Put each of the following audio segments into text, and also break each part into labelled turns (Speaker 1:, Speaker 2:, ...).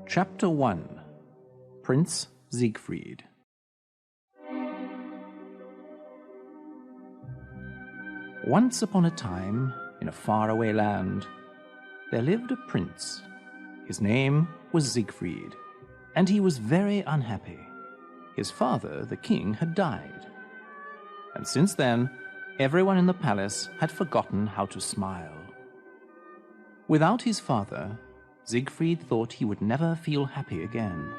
Speaker 1: Chapter 1. Prince Zigfried. Once upon a time, in a faraway land, there lived a prince. His name was Zigfried, and he was very unhappy. His father, the king, had died. And since then, everyone in the palace had forgotten how to smile. Without his father, Zigfried thought he would never feel happy again.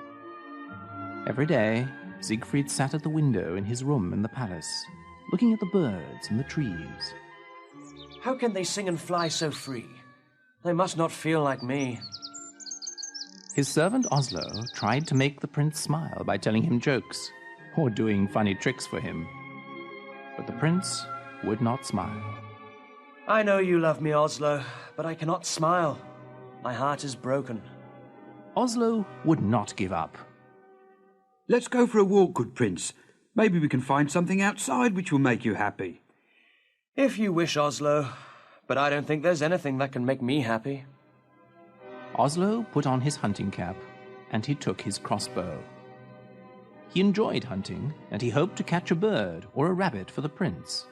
Speaker 1: Every day, Zigfried sat at the window in his room in the palace, looking at the birds and the trees.
Speaker 2: How can they sing and fly so free? They must not feel like me.
Speaker 1: His servant Oslo tried to make the prince smile by telling him jokes or doing funny tricks for him. But the prince would not smile.
Speaker 2: I know you love me, Oslo, but I cannot smile. My heart is broken.
Speaker 1: Oslo would not give up.
Speaker 3: Let's go for a walk, good prince. Maybe we can find something outside which will make you happy.
Speaker 2: If you wish, Oslo, but I don't think there's anything that can make me happy.
Speaker 1: Oslo put on his hunting cap, and he took his crossbow. He enjoyed hunting, and he hoped to catch a bird or a rabbit for the prince.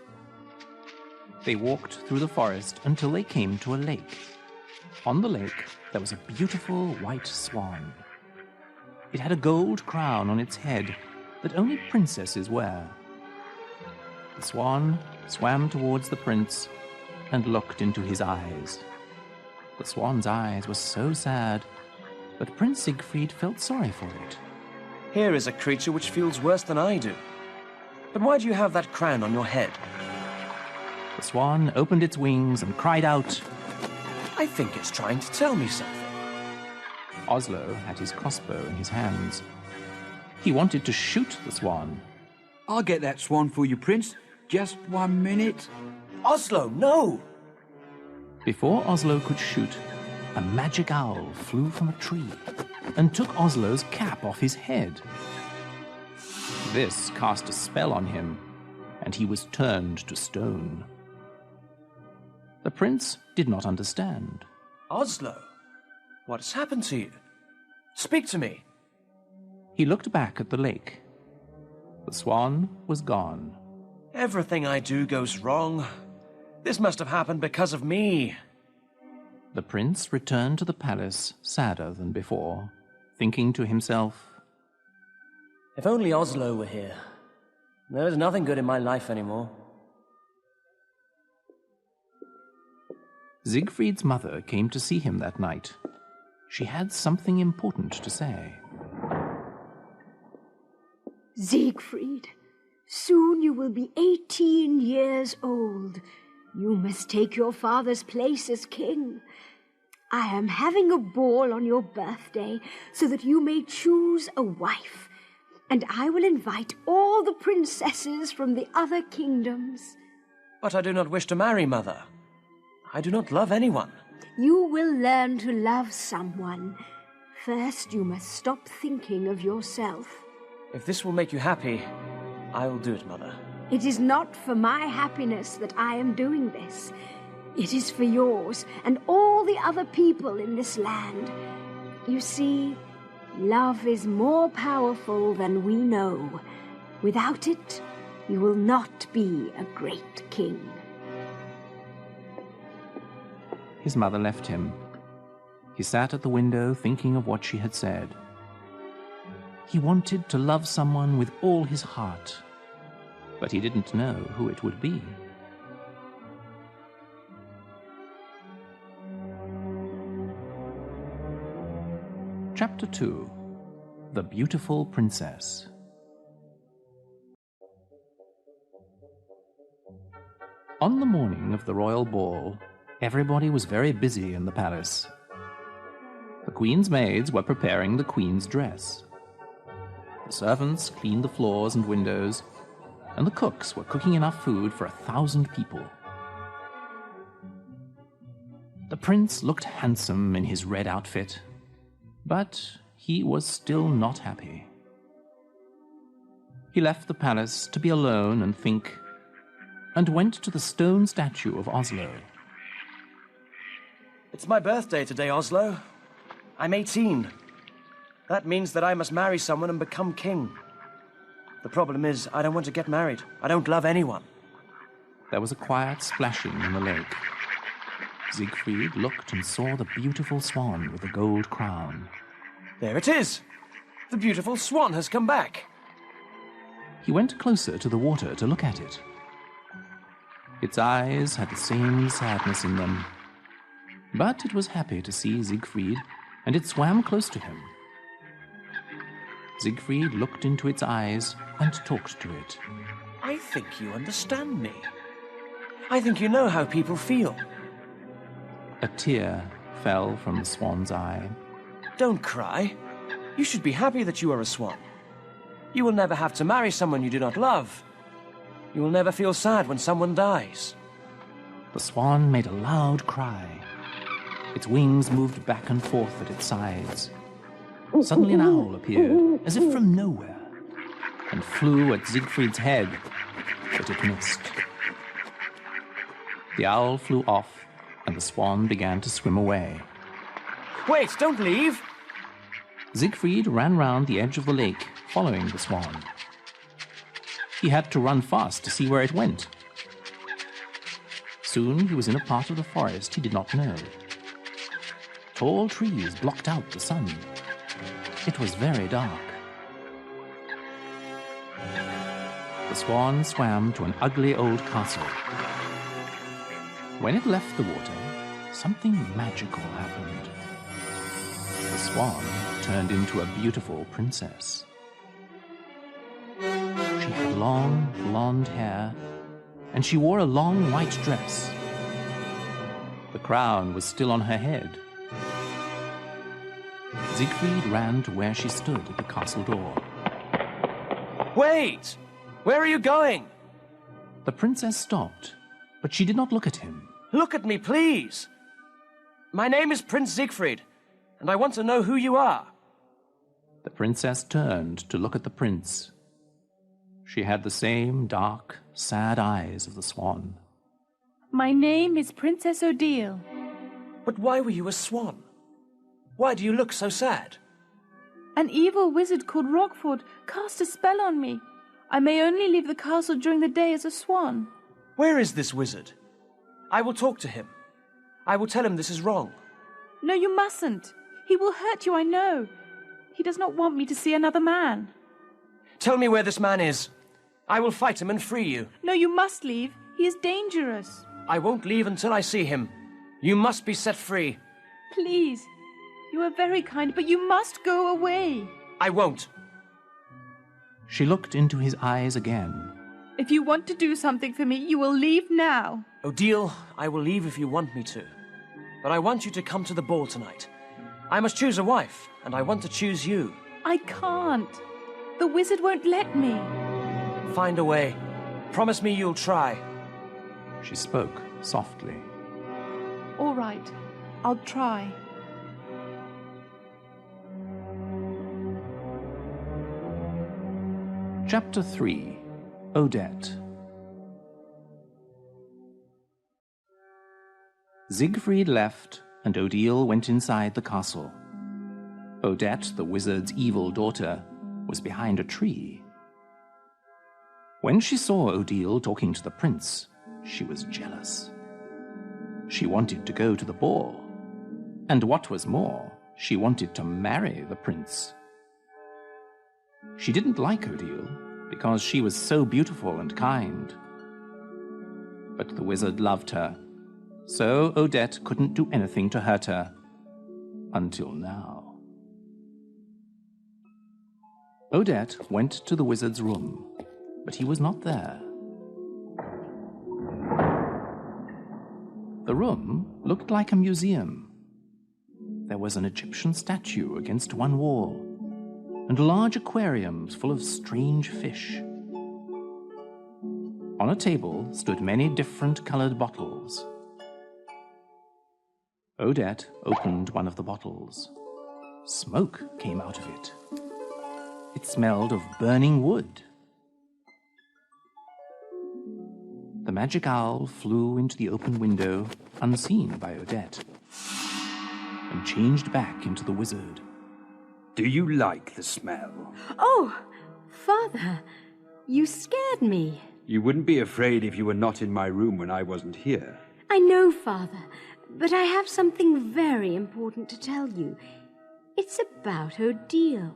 Speaker 1: They walked through the forest until they came to a lake. On the lake, there was a beautiful white swan. It had a gold crown on its head that only princesses wear. The swan swam towards the prince and looked into his eyes. The swan's eyes were so sad that Prince Zigfried felt sorry for it.
Speaker 2: Here is a creature which feels worse than I do. But why do you have that crown on your head?
Speaker 1: The swan opened its wings and cried out,
Speaker 2: I think it's trying to tell me something.
Speaker 1: Oslo had his crossbow in his hands. He wanted to shoot the swan.
Speaker 3: I'll get that swan for you, prince. Just 1 minute.
Speaker 2: Oslo, no!
Speaker 1: Before Oslo could shoot, a magic owl flew from a tree and took Oslo's cap off his head. This cast a spell on him, and he was turned to stone. The prince did not understand.
Speaker 2: Oslo, what has happened to you? Speak to me.
Speaker 1: He looked back at the lake. The swan was gone.
Speaker 2: Everything I do goes wrong. This must have happened because of me.
Speaker 1: The prince returned to the palace sadder than before, thinking to himself,
Speaker 2: If only Oslo were here. There is nothing good in my life anymore.
Speaker 1: Zigfried's mother came to see him that night. She had something important to say.
Speaker 4: Zigfried, soon you will be 18 years old. You must take your father's place as king. I am having a ball on your birthday so that you may choose a wife, and I will invite all the princesses from the other kingdoms.
Speaker 2: But I do not wish to marry, Mother. I do not love anyone.
Speaker 4: You will learn to love someone. First, you must stop thinking of yourself.
Speaker 2: If this will make you happy, I will do it, Mother.
Speaker 4: It is not for my happiness that I am doing this. It is for yours and all the other people in this land. You see, love is more powerful than we know. Without it, you will not be a great king.
Speaker 1: His mother left him. He sat at the window thinking of what she had said. He wanted to love someone with all his heart, but he didn't know who it would be. Chapter 2. The Beautiful Princess. On the morning of the royal ball, everybody was very busy in the palace. The queen's maids were preparing the queen's dress. The servants cleaned the floors and windows, and the cooks were cooking enough food for 1,000 people. The prince looked handsome in his red outfit, but he was still not happy. He left the palace to be alone and think, and went to the stone statue of Oslo.
Speaker 2: It's my birthday today, Oslo. I'm 18. That means that I must marry someone and become king. The problem is, I don't want to get married. I don't love anyone.
Speaker 1: There was a quiet splashing in the lake. Zigfried looked and saw the beautiful swan with the gold crown.
Speaker 2: There it is! The beautiful swan has come back.
Speaker 1: He went closer to the water to look at it. Its eyes had the same sadness in them, but it was happy to see Zigfried, and it swam close to him. Zigfried looked into its eyes and talked to it.
Speaker 2: I think you understand me. I think you know how people feel.
Speaker 1: A tear fell from the swan's eye.
Speaker 2: Don't cry. You should be happy that you are a swan. You will never have to marry someone you do not love. You will never feel sad when someone dies.
Speaker 1: The swan made a loud cry. Its wings moved back and forth at its sides. Suddenly an owl appeared, as if from nowhere, and flew at Zigfried's head, but it missed. The owl flew off, and the swan began to swim away.
Speaker 2: Wait, don't leave!
Speaker 1: Zigfried ran round the edge of the lake, following the swan. He had to run fast to see where it went. Soon he was in a part of the forest he did not know. Tall trees blocked out the sun. It was very dark. The swan swam to an ugly old castle. When it left the water, something magical happened. The swan turned into a beautiful princess. She had long, blonde hair, and she wore a long white dress. The crown was still on her head. Zigfried ran to where she stood at the castle door.
Speaker 2: Wait! Where are you going?
Speaker 1: The princess stopped, but she did not look at him.
Speaker 2: Look at me, please! My name is Prince Zigfried, and I want to know who you are.
Speaker 1: The princess turned to look at the prince. She had the same dark, sad eyes of the swan.
Speaker 5: My name is Princess Odile.
Speaker 2: But why were you a swan? Why do you look so sad?
Speaker 5: An evil wizard called Rockford cast a spell on me. I may only leave the castle during the day as a swan.
Speaker 2: Where is this wizard? I will talk to him. I will tell him this is wrong.
Speaker 5: No, you mustn't. He will hurt you, I know. He does not want me to see another man.
Speaker 2: Tell me where this man is. I will fight him and free you.
Speaker 5: No, you must leave. He is dangerous.
Speaker 2: I won't leave until I see him. You must be set free.
Speaker 5: Please. You are very kind, but you must go away.
Speaker 2: I won't.
Speaker 1: She looked into his eyes again.
Speaker 5: If you want to do something for me, you will leave now.
Speaker 2: Odile, I will leave if you want me to. But I want you to come to the ball tonight. I must choose a wife, and I want to choose you.
Speaker 5: I can't. The wizard won't let me.
Speaker 2: Find a way. Promise me you'll try.
Speaker 1: She spoke softly.
Speaker 5: All right. I'll try.
Speaker 1: Chapter 3. Odette. Zigfried left, and Odile went inside the castle. Odette, the wizard's evil daughter, was behind a tree. When she saw Odile talking to the prince, she was jealous. She wanted to go to the ball, and what was more, she wanted to marry the prince. She didn't like Odile because she was so beautiful and kind. But the wizard loved her, so Odette couldn't do anything to hurt her, until now. Odette went to the wizard's room, but he was not there. The room looked like a museum. There was an Egyptian statue against one wall, and large aquariums full of strange fish. On a table stood many different coloured bottles. Odette opened one of the bottles. Smoke came out of it. It smelled of burning wood. The magic owl flew into the open window, unseen by Odette, and changed back into the wizard.
Speaker 3: Do you like the smell?
Speaker 4: Oh, Father, you scared me.
Speaker 3: You wouldn't be afraid if you were not in my room when I wasn't here.
Speaker 4: I know, Father, but I have something very important to tell you. It's about Odile.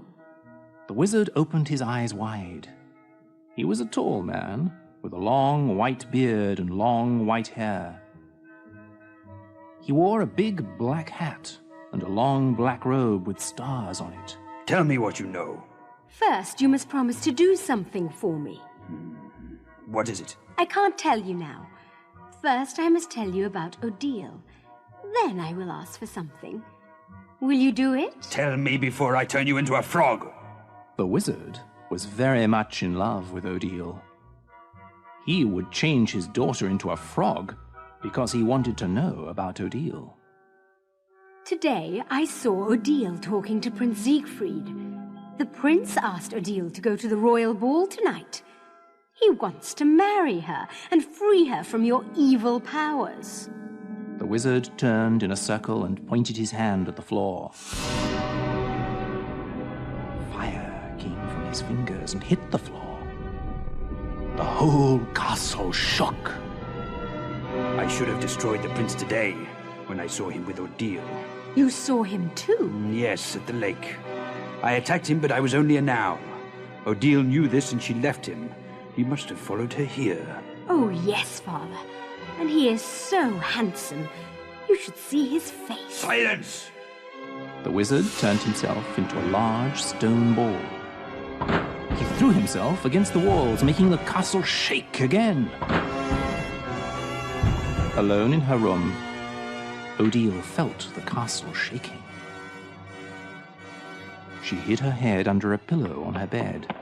Speaker 1: The wizard opened his eyes wide. He was a tall man, with a long white beard and long white hair. He wore a big black hat and a long black robe with stars on it.
Speaker 3: Tell me what you know.
Speaker 4: First, you must promise to do something for me.
Speaker 3: What is it?
Speaker 4: I can't tell you now. First, I must tell you about Odile. Then I will ask for something. Will you do it?
Speaker 3: Tell me before I turn you into a frog.
Speaker 1: The wizard was very much in love with Odile. He would change his daughter into a frog because he wanted to know about Odile.
Speaker 4: Today, I saw Odile talking to Prince Zigfried. The prince asked Odile to go to the royal ball tonight. He wants to marry her and free her from your evil powers.
Speaker 1: The wizard turned in a circle and pointed his hand at the floor. Fire came from his fingers and hit the floor. The whole castle shook.
Speaker 3: I should have destroyed the prince today when I saw him with Odile.
Speaker 4: You saw him too?
Speaker 3: Yes, at the lake. I attacked him, but I was only a noun. Odile knew this and she left him. He must have followed her here.
Speaker 4: Oh, yes, Father. And he is so handsome. You should see his face.
Speaker 3: Silence!
Speaker 1: The wizard turned himself into a large stone ball. He threw himself against the walls, making the castle shake again. Alone in her room, Odile felt the castle shaking. She hid her head under a pillow on her bed.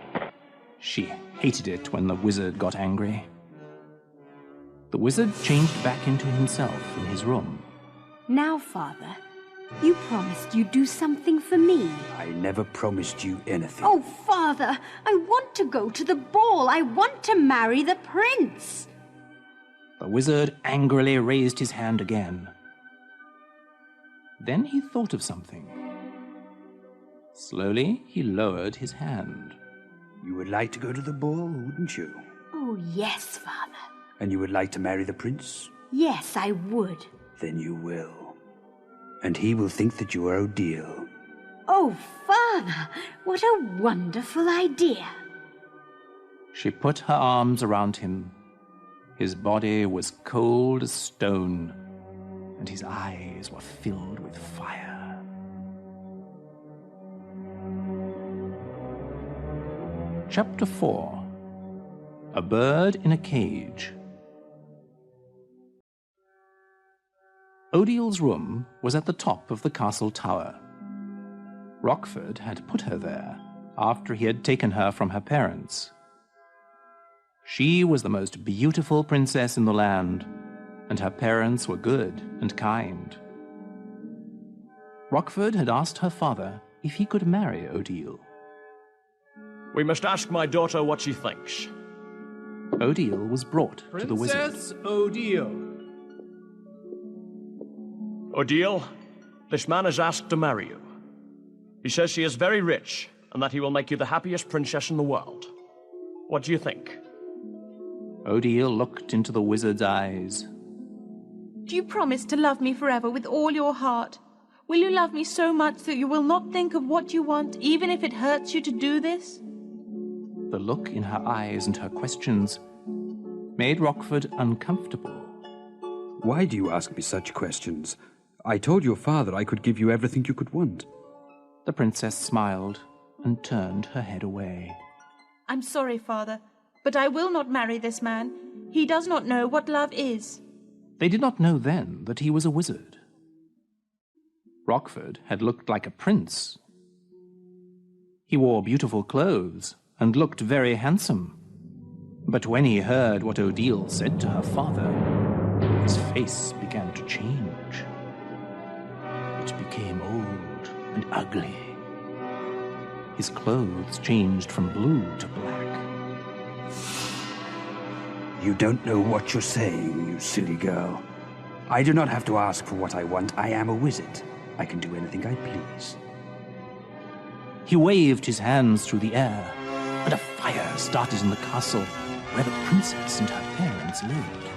Speaker 1: She hated it when the wizard got angry. The wizard changed back into himself in his room.
Speaker 4: Now, Father, you promised you'd do something for me.
Speaker 3: I never promised you anything.
Speaker 4: Oh, Father, I want to go to the ball. I want to marry the prince.
Speaker 1: The wizard angrily raised his hand again. Then he thought of something. Slowly, he lowered his hand.
Speaker 3: You would like to go to the ball, wouldn't you?
Speaker 4: Oh, yes, Father.
Speaker 3: And you would like to marry the prince?
Speaker 4: Yes, I would.
Speaker 3: Then you will. And he will think that you are Odile.
Speaker 4: Oh, Father, what a wonderful idea.
Speaker 1: She put her arms around him. His body was cold as stone, and his eyes were filled with fire. Chapter 4. A Bird in a Cage. Odile's room was at the top of the castle tower. Rockford had put her there after he had taken her from her parents. She was the most beautiful princess in the land, and her parents were good and kind. Rockford had asked her father if he could marry Odile.
Speaker 2: We must ask my daughter what she thinks.
Speaker 1: Odile was brought to the wizard.
Speaker 6: Princess Odile.
Speaker 2: Odile, this man has asked to marry you. He says she is very rich and that he will make you the happiest princess in the world. What do you think?
Speaker 1: Odile looked into the wizard's eyes.
Speaker 5: Do you promise to love me forever with all your heart? Will you love me so much that you will not think of what you want, even if it hurts you to do this?
Speaker 1: The look in her eyes and her questions made Rockford uncomfortable.
Speaker 3: Why do you ask me such questions? I told your father I could give you everything you could want.
Speaker 1: The princess smiled and turned her head away.
Speaker 5: I'm sorry, Father, but I will not marry this man. He does not know what love is.
Speaker 1: They did not know then that he was a wizard. Rockford had looked like a prince. He wore beautiful clothes and looked very handsome. But when he heard what Odile said to her father, his face began to change. It became old and ugly. His clothes changed from blue to black.
Speaker 3: You don't know what you're saying, you silly girl. I do not have to ask for what I want. I am a wizard. I can do anything I please.
Speaker 1: He waved his hands through the air, and a fire started in the castle where the princess and her parents lived.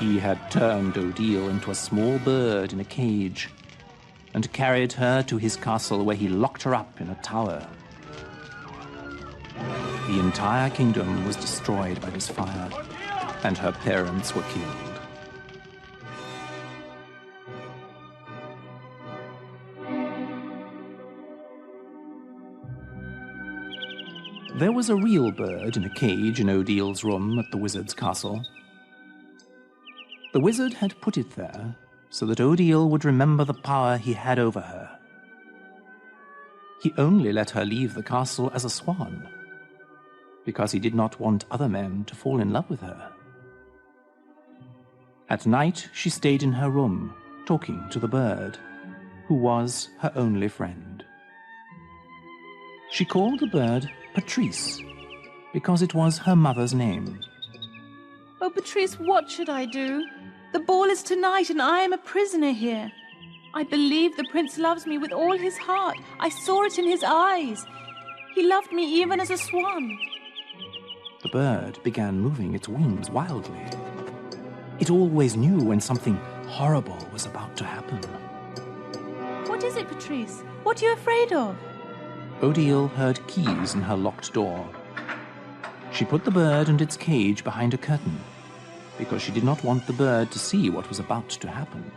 Speaker 1: He had turned Odile into a small bird in a cage and carried her to his castle where he locked her up in a tower. The entire kingdom was destroyed by this fire, and her parents were killed. There was a real bird in a cage in Odile's room at the wizard's castle. The wizard had put it there so that Odile would remember the power he had over her. He only let her leave the castle as a swan, because he did not want other men to fall in love with her. At night, she stayed in her room, talking to the bird, who was her only friend. She called the bird Patrice, because it was her mother's name.
Speaker 5: Oh, Patrice, what should I do? The ball is tonight, and I am a prisoner here. I believe the prince loves me with all his heart. I saw it in his eyes. He loved me even as a swan.
Speaker 1: The bird began moving its wings wildly. It always knew when something horrible was about to happen.
Speaker 5: What is it, Patrice? What are you afraid of?
Speaker 1: Odile heard keys in her locked door. She put the bird and its cage behind a curtain, because she did not want the bird to see what was about to happen.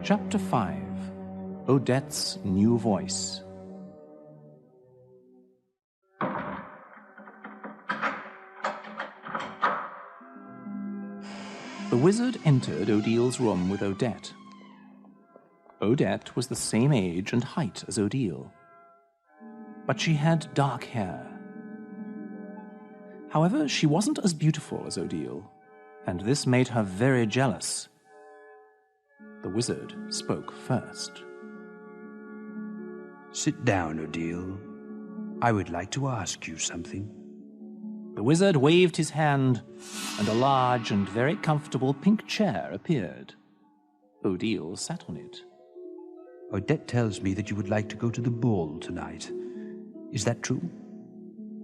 Speaker 1: Chapter 5. Odette's New Voice. The wizard entered Odile's room with Odette. Odette was the same age and height as Odile, but she had dark hair. However, she wasn't as beautiful as Odile, and this made her very jealous. The wizard spoke first.
Speaker 3: Sit down, Odile. I would like to ask you something.
Speaker 1: The wizard waved his hand, and a large and very comfortable pink chair appeared. Odile sat on it.
Speaker 3: Odette tells me that you would like to go to the ball tonight. Is that true?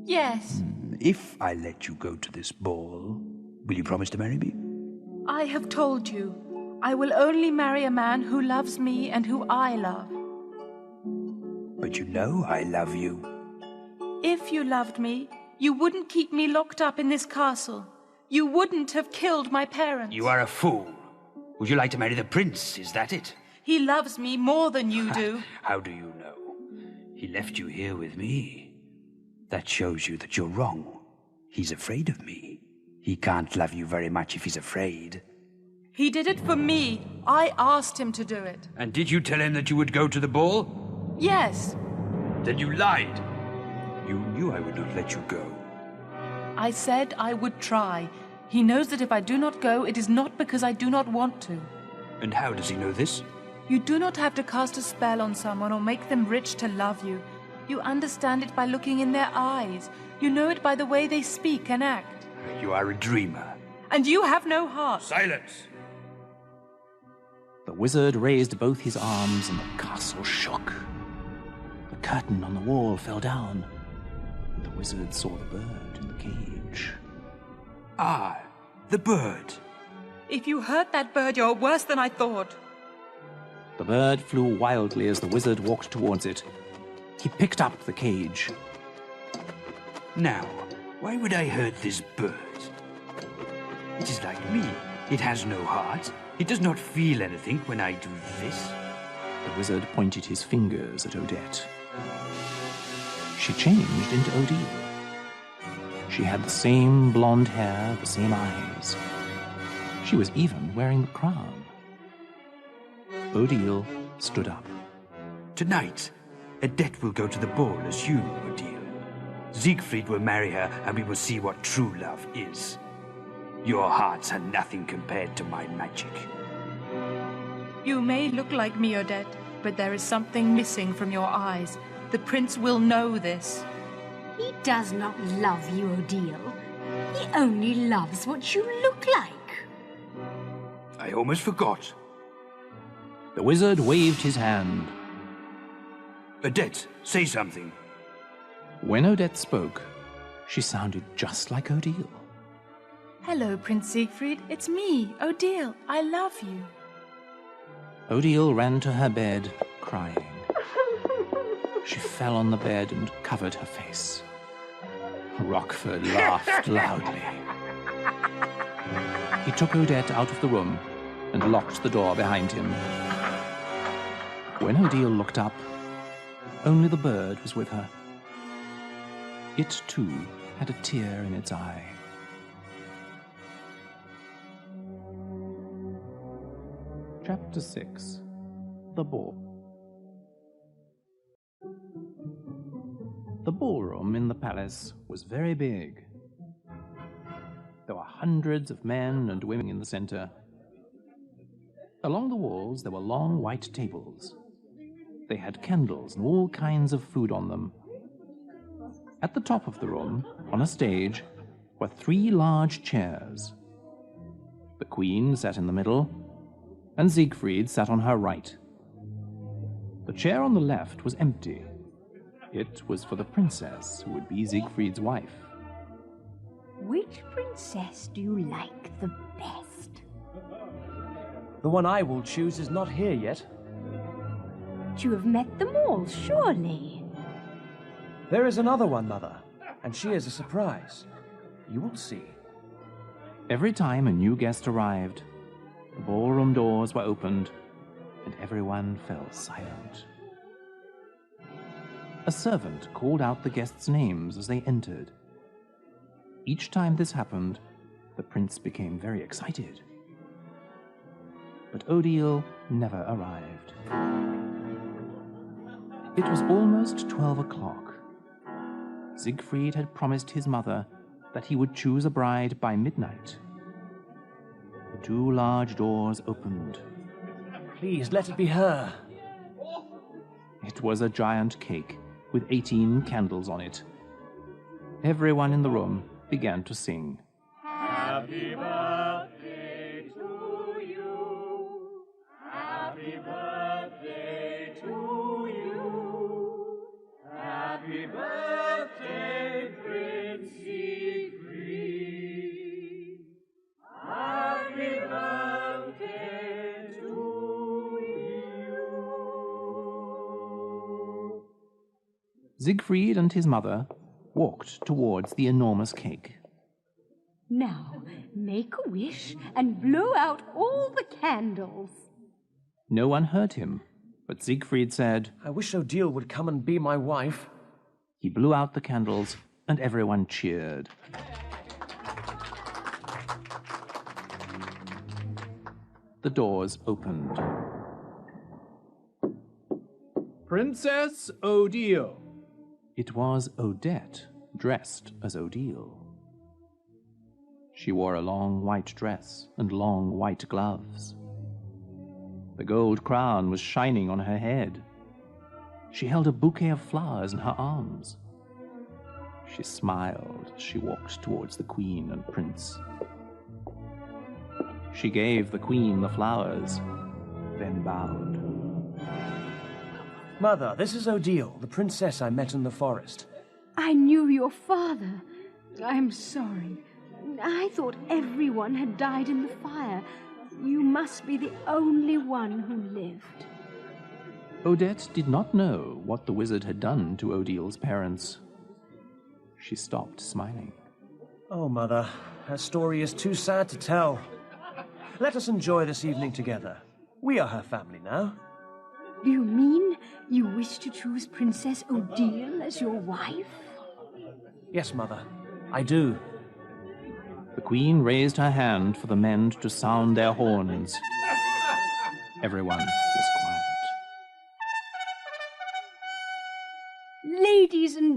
Speaker 5: Yes.
Speaker 3: If I let you go to this ball, will you promise to marry me?
Speaker 5: I have told you. I will only marry a man who loves me and who I love.
Speaker 3: But you know I love you.
Speaker 5: If you loved me, you wouldn't keep me locked up in this castle. You wouldn't have killed my parents.
Speaker 3: You are a fool. Would you like to marry the prince? Is that it?
Speaker 5: He loves me more than you do.
Speaker 3: How do you know? He left you here with me. That shows you that you're wrong. He's afraid of me. He can't love you very much if he's afraid.
Speaker 5: He did it for me. I asked him to do it.
Speaker 3: And did you tell him that you would go to the ball?
Speaker 5: Yes.
Speaker 3: Then you lied. You knew I would not let you go.
Speaker 5: I said I would try. He knows that if I do not go, it is not because I do not want to.
Speaker 3: And how does he know this?
Speaker 5: You do not have to cast a spell on someone or make them rich to love you. You understand it by looking in their eyes. You know it by the way they speak and act.
Speaker 3: You are a dreamer.
Speaker 5: And you have no heart.
Speaker 3: Silence!
Speaker 1: The wizard raised both his arms and the castle shook. The curtain on the wall fell down, and the wizard saw the bird in the cage.
Speaker 3: Ah, the bird.
Speaker 5: If you hurt that bird, you're worse than I thought.
Speaker 1: The bird flew wildly as the wizard walked towards it. He picked up the cage.
Speaker 3: Now, why would I hurt this bird? It is like me. It has no heart. It does not feel anything when I do this.
Speaker 1: The wizard pointed his fingers at Odette. She changed into Odile. She had the same blonde hair, the same eyes. She was even wearing the crown. Odile stood up.
Speaker 3: Tonight, Odette will go to the ball as you, Odile. Siegfried will marry her, and we will see what true love is. Your hearts are nothing compared to my magic.
Speaker 5: You may look like me, Odette, but there is something missing from your eyes. The prince will know this.
Speaker 4: He does not love you, Odile. He only loves what you look like.
Speaker 3: I almost forgot.
Speaker 1: The wizard waved his hand.
Speaker 3: Odette, say something.
Speaker 1: When Odette spoke, she sounded just like Odile.
Speaker 5: Hello, Prince Siegfried. It's me, Odile. I love you.
Speaker 1: Odile ran to her bed, crying. She fell on the bed and covered her face. Rockford laughed loudly. He took Odette out of the room and locked the door behind him. When Odile looked up, only the bird was with her. It, too, had a tear in its eye. Chapter 6. The Ball. The ballroom in the palace was very big. There were hundreds of men and women in the center. Along the walls there were long white tables. They had candles and all kinds of food on them. At the top of the room, on a stage, were 3 large chairs. The queen sat in the middle, and Siegfried sat on her right. The chair on the left was empty. It was for the princess, who would be Siegfried's wife.
Speaker 4: Which princess do you like the best?
Speaker 2: The one I will choose is not here yet.
Speaker 4: You have met them all, surely.
Speaker 2: There is another one, Mother, and she is a surprise. You will see.
Speaker 1: Every time a new guest arrived, the ballroom doors were opened, and everyone fell silent. A servant called out the guests' names as they entered. Each time this happened, the prince became very excited. But Odile never arrived. It was almost 12 o'clock. Siegfried had promised his mother that he would choose a bride by midnight. The 2 large doors opened.
Speaker 2: Please, let it be her.
Speaker 1: It was a giant cake with 18 candles on it. Everyone in the room began to sing.
Speaker 6: Happy birthday to you. Happy birthday to you. Happy birthday, Prince Siegfried. Happy birthday to you.
Speaker 1: Siegfried and his mother walked towards the enormous cake.
Speaker 4: Now, make a wish and blow out all the candles.
Speaker 1: No one heard him, but Siegfried said,
Speaker 2: I wish Odile would come and be my wife.
Speaker 1: He blew out the candles, and everyone cheered. The doors opened.
Speaker 7: Princess Odile.
Speaker 1: It was Odette, dressed as Odile. She wore a long white dress and long white gloves. The gold crown was shining on her head. She held a bouquet of flowers in her arms. She smiled as she walked towards the queen and prince. She gave the queen the flowers, then bowed.
Speaker 2: Mother, this is Odile, the princess I met in the forest.
Speaker 4: I knew your father. I'm sorry. I thought everyone had died in the fire. You must be the only one who lived.
Speaker 1: Odette did not know what the wizard had done to Odile's parents. She stopped smiling.
Speaker 2: Oh, Mother, her story is too sad to tell. Let us enjoy this evening together. We are her family now.
Speaker 4: Do you mean you wish to choose Princess Odile as your wife?
Speaker 2: Yes, Mother, I do.
Speaker 1: The queen raised her hand for the men to sound their horns. Everyone was quiet.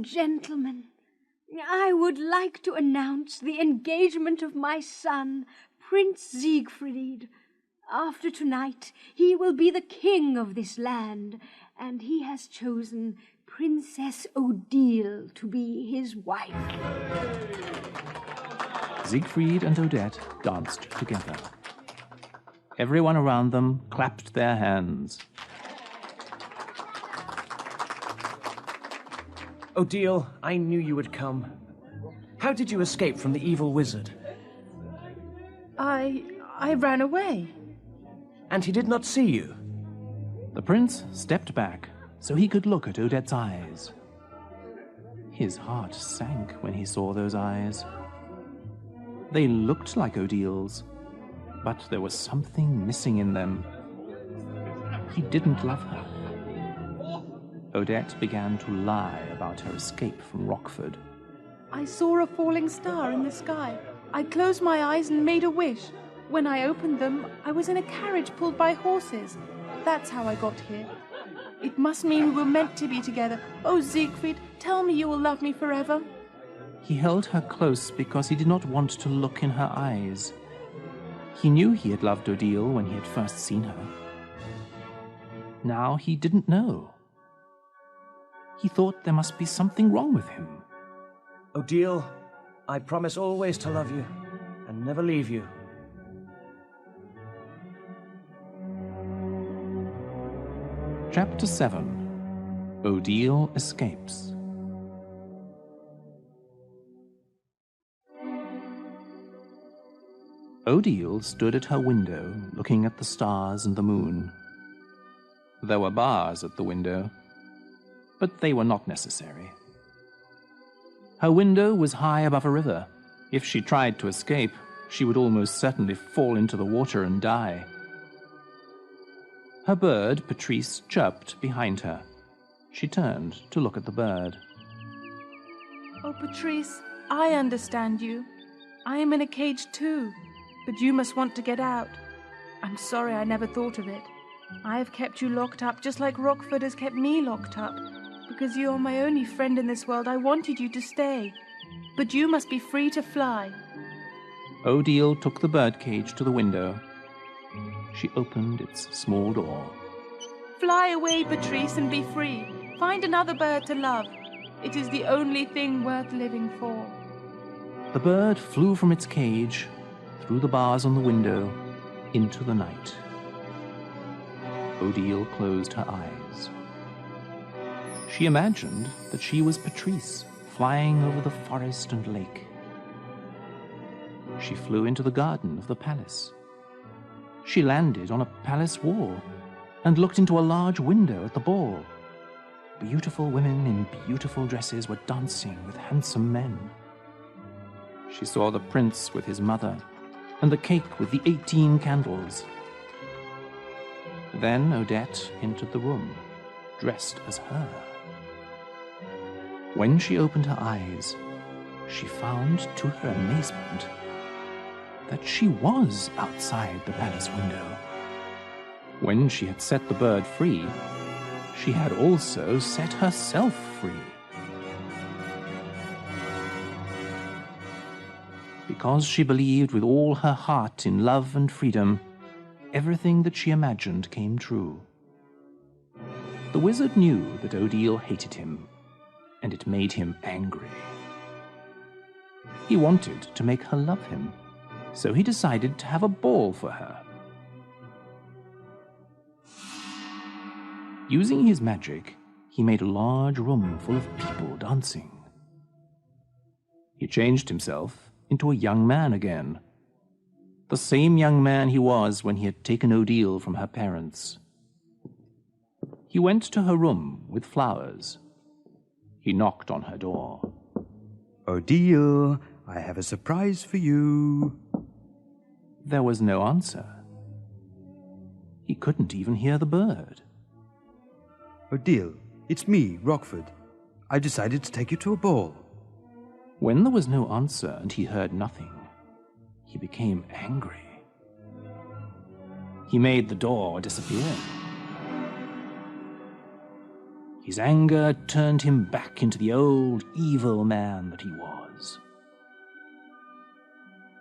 Speaker 4: and gentlemen, I would like to announce the engagement of my son, Prince Zigfried. After tonight, he will be the king of this land, and he has chosen Princess Odile to be his wife.
Speaker 1: Siegfried and Odette danced together. Everyone around them clapped their hands.
Speaker 2: Odile, I knew you would come. How did you escape from the evil wizard?
Speaker 5: I ran away.
Speaker 2: And he did not see you?
Speaker 1: The prince stepped back so he could look at Odette's eyes. His heart sank when he saw those eyes. They looked like Odile's, but there was something missing in them. He didn't love her. Odette began to lie about her escape from Rockford.
Speaker 5: I saw a falling star in the sky. I closed my eyes and made a wish. When I opened them, I was in a carriage pulled by horses. That's how I got here. It must mean we were meant to be together. Oh, Siegfried, tell me you will love me forever.
Speaker 1: He held her close because he did not want to look in her eyes. He knew he had loved Odile when he had first seen her. Now he didn't know. He thought there must be something wrong with him.
Speaker 2: Odile, I promise always to love you and never leave you.
Speaker 1: Chapter 7. Odile Escapes. Odile stood at her window, looking at the stars and the moon. There were bars at the window, but they were not necessary. Her window was high above a river. If she tried to escape, she would almost certainly fall into the water and die. Her bird, Patrice, chirped behind her. She turned to look at the bird.
Speaker 5: Oh, Patrice, I understand you. I am in a cage too, but you must want to get out. I'm sorry I never thought of it. I have kept you locked up just like Rockford has kept me locked up. Because you are my only friend in this world, I wanted you to stay. But you must be free to fly.
Speaker 1: Odile took the birdcage to the window. She opened its small door.
Speaker 5: Fly away, Patrice, and be free. Find another bird to love. It is the only thing worth living for.
Speaker 1: The bird flew from its cage, through the bars on the window, into the night. Odile closed her eyes. She imagined that she was Patrice, flying over the forest and lake. She flew into the garden of the palace. She landed on a palace wall and looked into a large window at the ball. Beautiful women in beautiful dresses were dancing with handsome men. She saw the prince with his mother and the cake with the 18 candles. Then Odette entered the room, dressed as her. When she opened her eyes, she found, to her amazement, that she was outside the palace window. When she had set the bird free, she had also set herself free. Because she believed with all her heart in love and freedom, everything that she imagined came true. The wizard knew that Odile hated him, and it made him angry. He wanted to make her love him, so he decided to have a ball for her. Using his magic, he made a large room full of people dancing. He changed himself into a young man again, the same young man he was when he had taken Odile from her parents. He went to her room with flowers. He knocked on her door.
Speaker 3: Odile, I have a surprise for you.
Speaker 1: There was no answer. He couldn't even hear the bird.
Speaker 3: Odile, it's me, Rockford. I decided to take you to a ball.
Speaker 1: When there was no answer and he heard nothing, he became angry. He made the door disappear. He His anger turned him back into the old evil man that he was.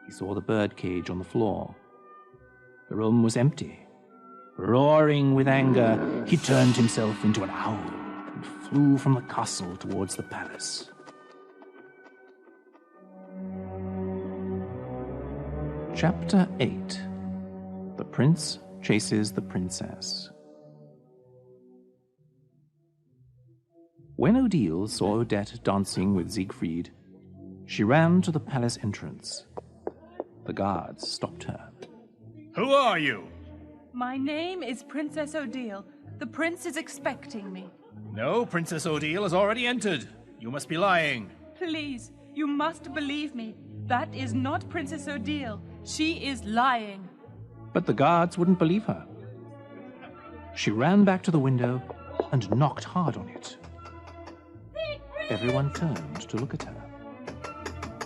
Speaker 1: He saw the birdcage on the floor. The room was empty. Roaring with anger, he turned himself into an owl and flew from the castle towards the palace. Chapter 8. The Prince Chases the Princess. When Odile saw Odette dancing with Zigfried, she ran to the palace entrance. The guards stopped her.
Speaker 7: Who are you?
Speaker 5: My name is Princess Odile. The prince is expecting me.
Speaker 7: No, Princess Odile has already entered. You must be lying.
Speaker 5: Please, you must believe me. That is not Princess Odile. She is lying.
Speaker 1: But the guards wouldn't believe her. She ran back to the window and knocked hard on it. Everyone turned to look at her.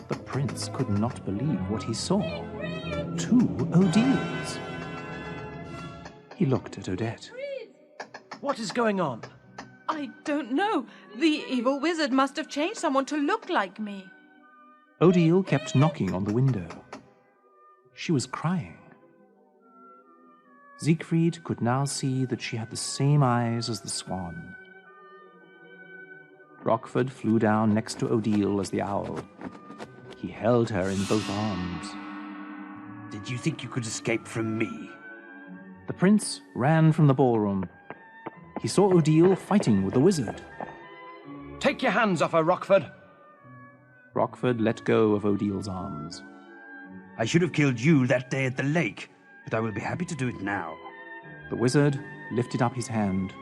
Speaker 1: The prince could not believe what he saw. 2 Odiles. He looked at Odette.
Speaker 2: What is going on?
Speaker 5: I don't know. The evil wizard must have changed someone to look like me.
Speaker 1: Odile kept knocking on the window. She was crying. Siegfried could now see that she had the same eyes as the swan. Rockford flew down next to Odile as the owl. He held her in both arms.
Speaker 3: Did you think you could escape from me?
Speaker 1: The prince ran from the ballroom. He saw Odile fighting with the wizard.
Speaker 2: Take your hands off her, Rockford.
Speaker 1: Rockford let go of Odile's arms.
Speaker 3: I should have killed you that day at the lake, but I will be happy to do it now.
Speaker 1: The wizard lifted up his hand.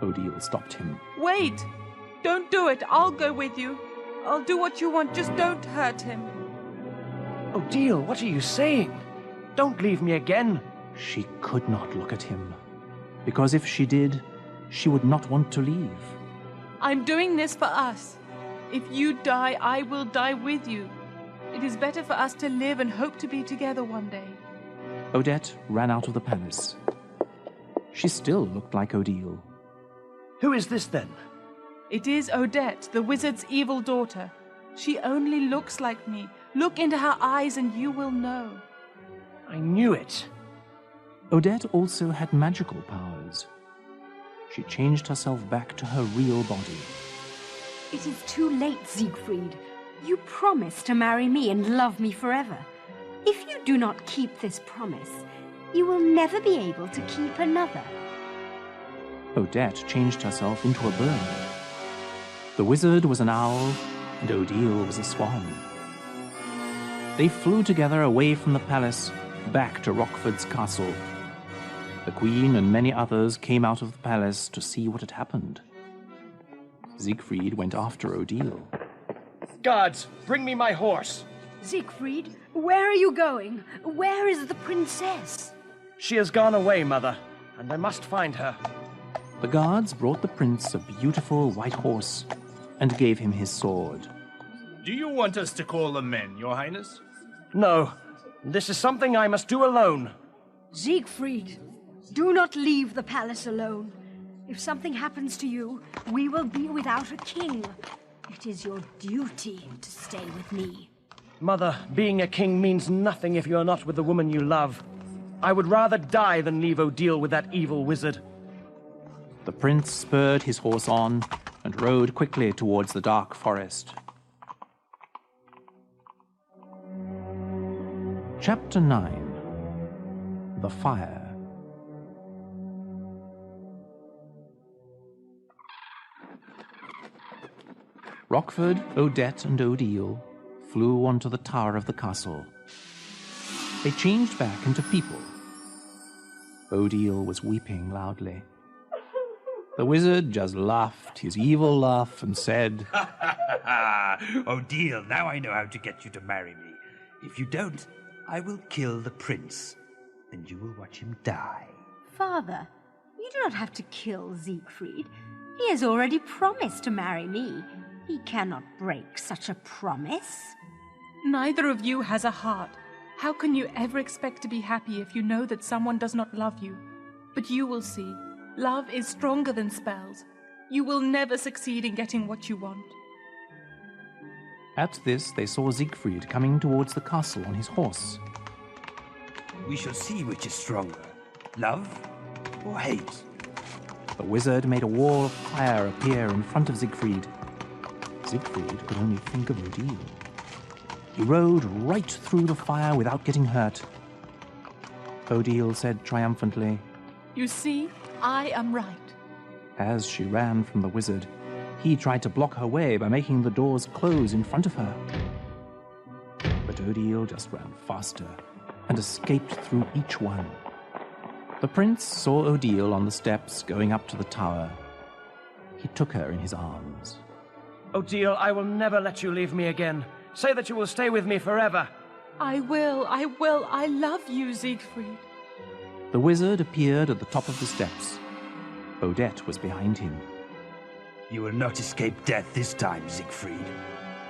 Speaker 1: Odile stopped him.
Speaker 5: Wait! Don't do it. I'll go with you. I'll do what you want. Just don't hurt him.
Speaker 2: Odile, what are you saying? Don't leave me again.
Speaker 1: She could not look at him, because if she did, she would not want to leave.
Speaker 5: I'm doing this for us. If you die, I will die with you. It is better for us to live and hope to be together one day.
Speaker 1: Odette ran out of the palace. She still looked like Odile.
Speaker 2: Who is this then?
Speaker 5: It is Odette, the wizard's evil daughter. She only looks like me. Look into her eyes and you will know.
Speaker 2: I knew it.
Speaker 1: Odette also had magical powers. She changed herself back to her real body.
Speaker 4: It is too late, Siegfried. You promised to marry me and love me forever. If you do not keep this promise, you will never be able to keep another.
Speaker 1: Odette changed herself into a bird. The wizard was an owl, and Odile was a swan. They flew together away from the palace, back to Rockford's castle. The queen and many others came out of the palace to see what had happened. Siegfried went after Odile.
Speaker 2: Guards, bring me my horse.
Speaker 4: Siegfried, where are you going? Where is the princess?
Speaker 2: She has gone away, Mother, and I must find her.
Speaker 1: The guards brought the prince a beautiful white horse and gave him his sword.
Speaker 7: Do you want us to call the men, Your Highness?
Speaker 2: No, this is something I must do alone.
Speaker 4: Siegfried, do not leave the palace alone. If something happens to you, we will be without a king. It is your duty to stay with me.
Speaker 2: Mother, being a king means nothing if you're not with the woman you love. I would rather die than leave Odile with that evil wizard.
Speaker 1: The prince spurred his horse on and rode quickly towards the dark forest. Chapter 9. The Fire. Rockford, Odette, and Odile flew onto the tower of the castle. They changed back into people. Odile was weeping loudly. The wizard just laughed his evil laugh and said,
Speaker 3: Odile, now I know how to get you to marry me. If you don't, I will kill the prince, and you will watch him die.
Speaker 4: Father, you do not have to kill Siegfried. He has already promised to marry me. He cannot break such a promise.
Speaker 5: Neither of you has a heart. How can you ever expect to be happy if you know that someone does not love you? But you will see. Love is stronger than spells. You will never succeed in getting what you want.
Speaker 1: At this, they saw Zigfried coming towards the castle on his horse.
Speaker 3: We shall see which is stronger, love or hate.
Speaker 1: The wizard made a wall of fire appear in front of Zigfried. Zigfried could only think of Odile. He rode right through the fire without getting hurt. Odile said triumphantly,
Speaker 5: You see, I am right.
Speaker 1: As she ran from the wizard, he tried to block her way by making the doors close in front of her. But Odile just ran faster and escaped through each one. The prince saw Odile on the steps going up to the tower. He took her in his arms.
Speaker 2: Odile, I will never let you leave me again. Say that you will stay with me forever.
Speaker 5: I will. I love you, Siegfried.
Speaker 1: The wizard appeared at the top of the steps. Odette was behind him.
Speaker 3: You will not escape death this time, Siegfried.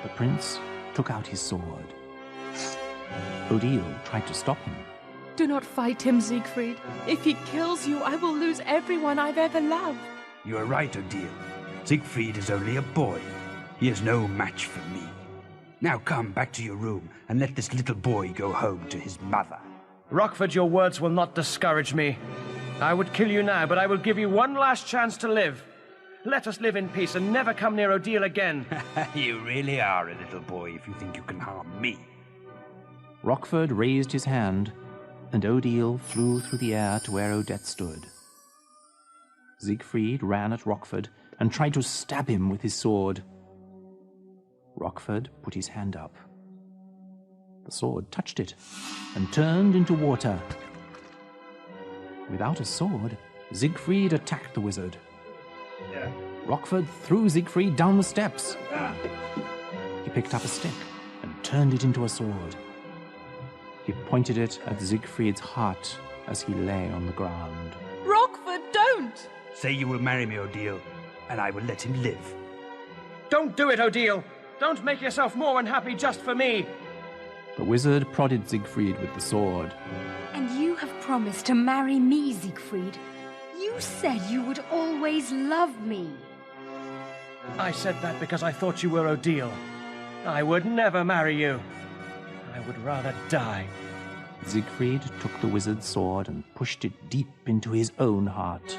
Speaker 1: The prince took out his sword. Odile tried to stop him.
Speaker 5: Do not fight him, Siegfried. If he kills you, I will lose everyone I've ever loved.
Speaker 3: You are right, Odile. Siegfried is only a boy. He is no match for me. Now come back to your room and let this little boy go home to his mother.
Speaker 2: Rockford, your words will not discourage me. I would kill you now, but I will give you one last chance to live. Let us live in peace and never come near Odile again.
Speaker 3: You really are a little boy if you think you can harm me.
Speaker 1: Rockford raised his hand, and Odile flew through the air to where Odette stood. Siegfried ran at Rockford and tried to stab him with his sword. Rockford put his hand up. The sword touched it and turned into water. Without a sword, Siegfried attacked the wizard. Rockford threw Siegfried down the steps. He picked up a stick and turned it into a sword. He pointed it at Siegfried's heart as he lay on the ground.
Speaker 5: Rockford, don't!
Speaker 3: Say you will marry me, Odile, and I will let him live.
Speaker 2: Don't do it, Odile! Don't make yourself more unhappy just for me!
Speaker 1: The wizard prodded Siegfried with the sword.
Speaker 4: And you have promised to marry me, Siegfried. You said you would always love me.
Speaker 2: I said that because I thought you were Odile. I would never marry you. I would rather die.
Speaker 1: Siegfried took the wizard's sword and pushed it deep into his own heart.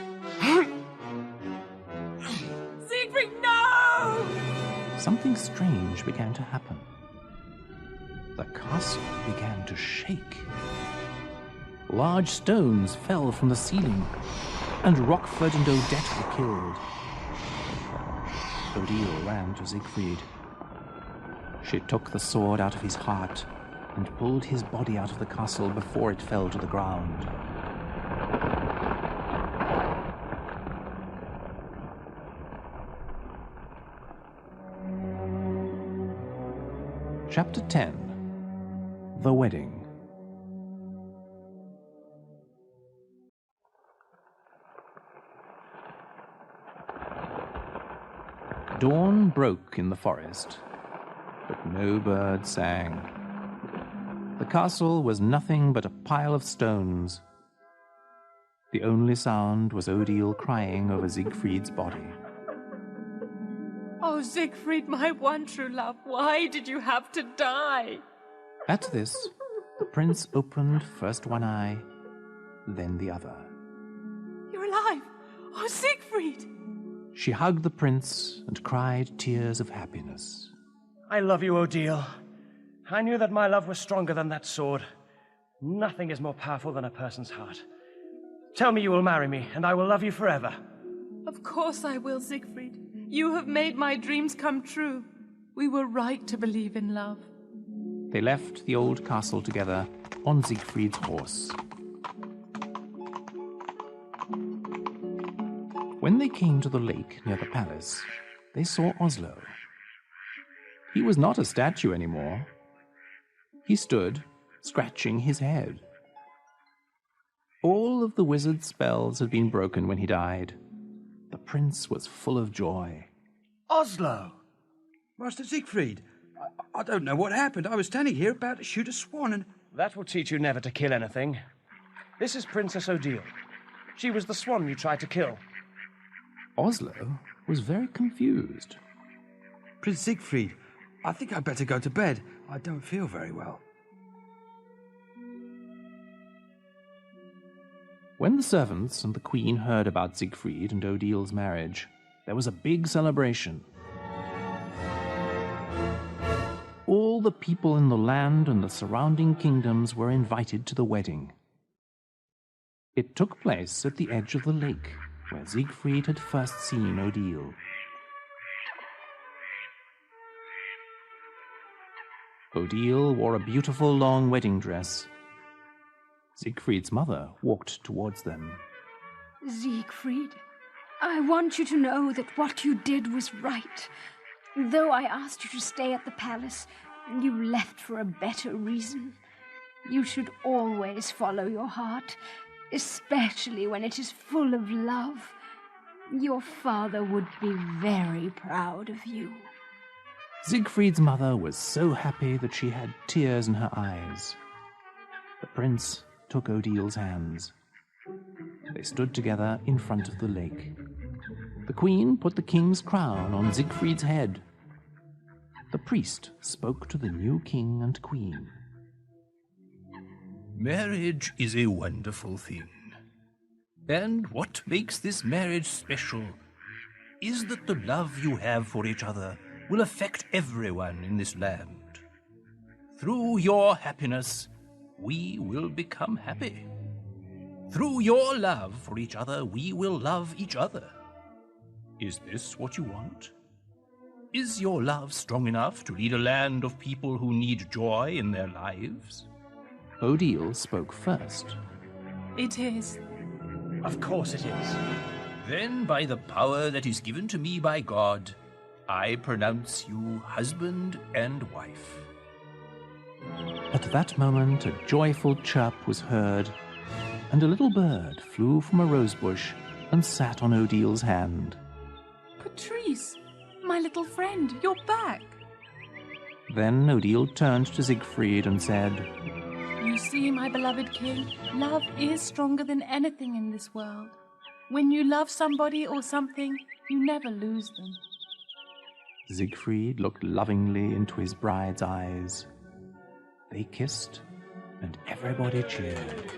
Speaker 5: Siegfried, no!
Speaker 1: Something strange began to happen. The castle began to shake. Large stones fell from the ceiling, and Rockford and Odette were killed. Odile ran to Siegfried. She took the sword out of his heart and pulled his body out of the castle before it fell to the ground. Chapter 10. The Wedding. Dawn broke in the forest, but no bird sang. The castle was nothing but a pile of stones. The only sound was Odile crying over Siegfried's body.
Speaker 5: Oh, Siegfried, my one true love, why did you have to die?
Speaker 1: At this, the prince opened first one eye, then the other.
Speaker 5: You're alive! Oh, Siegfried!
Speaker 1: She hugged the prince and cried tears of happiness.
Speaker 2: I love you, Odile. I knew that my love was stronger than that sword. Nothing is more powerful than a person's heart. Tell me you will marry me, and I will love you forever.
Speaker 5: Of course I will, Siegfried. You have made my dreams come true. We were right to believe in love.
Speaker 1: They left the old castle together on Siegfried's horse. When they came to the lake near the palace, they saw Oslo. He was not a statue anymore. He stood, scratching his head. All of the wizard's spells had been broken when he died. The prince was full of joy.
Speaker 2: Oslo!
Speaker 3: Master Siegfried, I don't know what happened. I was standing here about to shoot a swan and...
Speaker 2: That will teach you never to kill anything. This is Princess Odile. She was the swan you tried to kill.
Speaker 1: Oslo was very confused.
Speaker 3: Prince Siegfried, I think I'd better go to bed. I don't feel very well.
Speaker 1: When the servants and the queen heard about Siegfried and Odille's marriage, there was a big celebration. All the people in the land and the surrounding kingdoms were invited to the wedding. It took place at the edge of the lake, where Siegfried had first seen Odile. Odile wore a beautiful long wedding dress. Siegfried's mother walked towards them.
Speaker 4: Siegfried, I want you to know that what you did was right. Though I asked you to stay at the palace, you left for a better reason. You should always follow your heart, especially when it is full of love. Your father would be very proud of you.
Speaker 1: Siegfried's mother was so happy that she had tears in her eyes. The prince took Odile's hands. They stood together in front of the lake. The queen put the king's crown on Siegfried's head. The priest spoke to the new king and queen.
Speaker 7: Marriage is a wonderful thing. And what makes this marriage special is that the love you have for each other will affect everyone in this land. Through your happiness, we will become happy. Through your love for each other, we will love each other. Is this what you want? Is your love strong enough to lead a land of people who need joy in their lives?
Speaker 1: Odile spoke first.
Speaker 5: It is.
Speaker 2: Of course it is.
Speaker 7: Then, by the power that is given to me by God, I pronounce you husband and wife.
Speaker 1: At that moment, a joyful chirp was heard, and a little bird flew from a rosebush and sat on Odile's hand.
Speaker 5: Patrice, my little friend, you're back.
Speaker 1: Then Odile turned to Siegfried and said,
Speaker 5: You see, my beloved king, love is stronger than anything in this world. When you love somebody or something, you never lose them.
Speaker 1: Siegfried looked lovingly into his bride's eyes. They kissed, and everybody cheered.